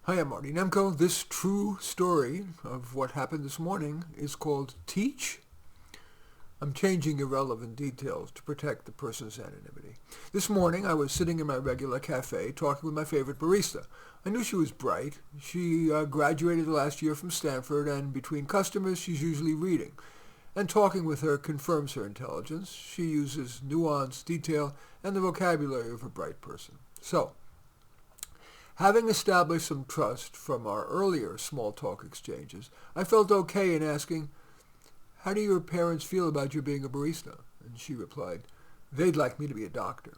Hi, I'm Marty Nemko. This true story of what happened this morning is called Teach. I'm changing irrelevant details to protect the person's anonymity. This morning I was sitting in my regular cafe talking with my favorite barista. I knew she was bright. She graduated last year from Stanford, and between customers she's usually reading. And talking with her confirms her intelligence. She uses nuance, detail, and the vocabulary of a bright person. So, having established some trust from our earlier small talk exchanges, I felt okay in asking, "How do your parents feel about you being a barista?" And she replied, "They'd like me to be a doctor."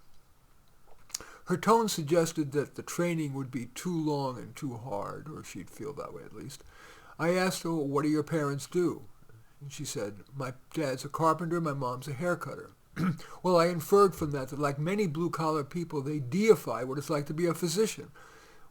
Her tone suggested that the training would be too long and too hard, or she'd feel that way at least. I asked her, "What do your parents do?" And she said, "My dad's a carpenter, my mom's a haircutter." Well, I inferred from that like many blue-collar people, they deify what it's like to be a physician.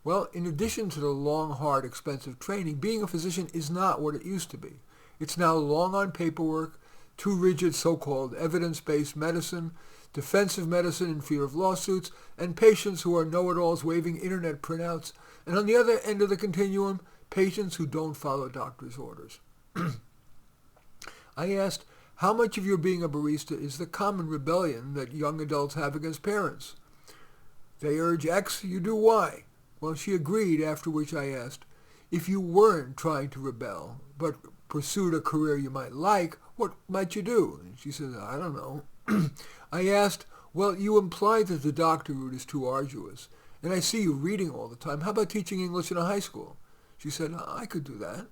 Well, in addition to the long, hard, expensive training, being a physician is not what it used to be. It's now long on paperwork, too rigid so-called evidence-based medicine, defensive medicine in fear of lawsuits, and patients who are know-it-alls waving internet printouts, and on the other end of the continuum, patients who don't follow doctor's orders. I asked, how much of your being a barista is the common rebellion that young adults have against parents? They urge X, you do Y. Well, she agreed, after which I asked, if you weren't trying to rebel, but pursued a career you might like, what might you do? And she said, I don't know. I asked, well, you imply that the doctor route is too arduous, and I see you reading all the time. How about teaching English in a high school? She said, I could do that.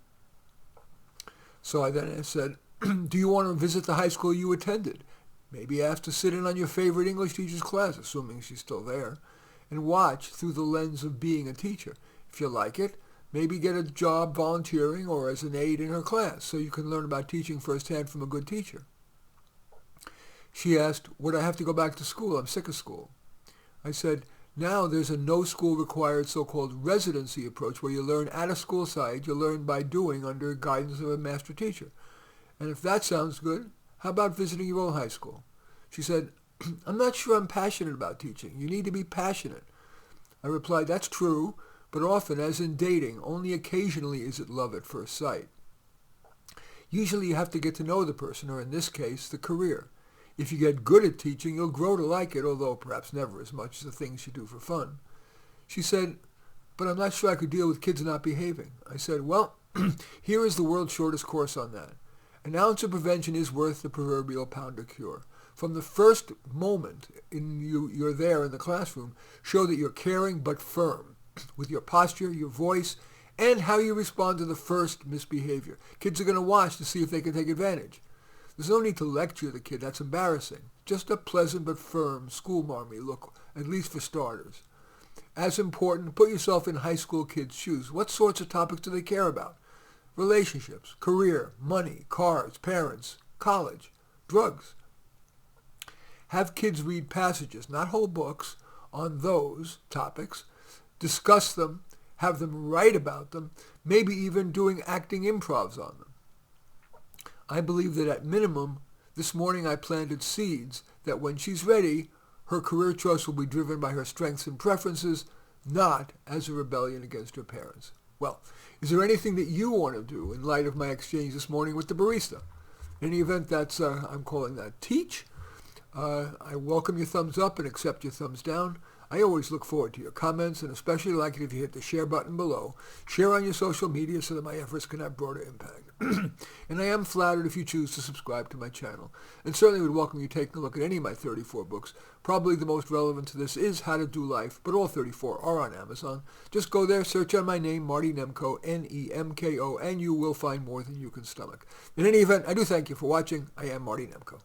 So I then said, do you want to visit the high school you attended? Maybe ask to sit in on your favorite English teacher's class, assuming she's still there, and watch through the lens of being a teacher. If you like it, maybe get a job volunteering or as an aide in her class so you can learn about teaching firsthand from a good teacher. She asked, would I have to go back to school? I'm sick of school. I said, now there's a no school required so-called residency approach where you learn at a school site, you learn by doing under guidance of a master teacher. And if that sounds good, how about visiting your own high school? She said, I'm not sure I'm passionate about teaching. You need to be passionate. I replied, that's true, but often, as in dating, only occasionally is it love at first sight. Usually you have to get to know the person, or in this case, the career. If you get good at teaching, you'll grow to like it, although perhaps never as much as the things you do for fun. She said, but I'm not sure I could deal with kids not behaving. I said, well, here is the world's shortest course on that. An ounce of prevention is worth the proverbial pound of cure. From the first moment you're there in the classroom, show that you're caring but firm with your posture, your voice, and how you respond to the first misbehavior. Kids are going to watch to see if they can take advantage. There's no need to lecture the kid. That's embarrassing. Just a pleasant but firm schoolmarmy look, at least for starters. As important, put yourself in high school kids' shoes. What sorts of topics do they care about? Relationships, career, money, cars, parents, college, drugs. Have kids read passages, not whole books, on those topics. Discuss them, have them write about them, maybe even doing acting improvs on them. I believe that at minimum, this morning I planted seeds that when she's ready, her career choice will be driven by her strengths and preferences, not as a rebellion against her parents. Well, is there anything that you want to do in light of my exchange this morning with the barista? In any event, that's I'm calling that Teach. I welcome your thumbs up and accept your thumbs down. I always look forward to your comments, and especially like it if you hit the share button below. Share on your social media so that my efforts can have broader impact. And I am flattered if you choose to subscribe to my channel. And certainly would welcome you taking a look at any of my 34 books. Probably the most relevant to this is How to Do Life, but all 34 are on Amazon. Just go there, search on my name, Marty Nemko, Nemko, and you will find more than you can stomach. In any event, I do thank you for watching. I am Marty Nemko.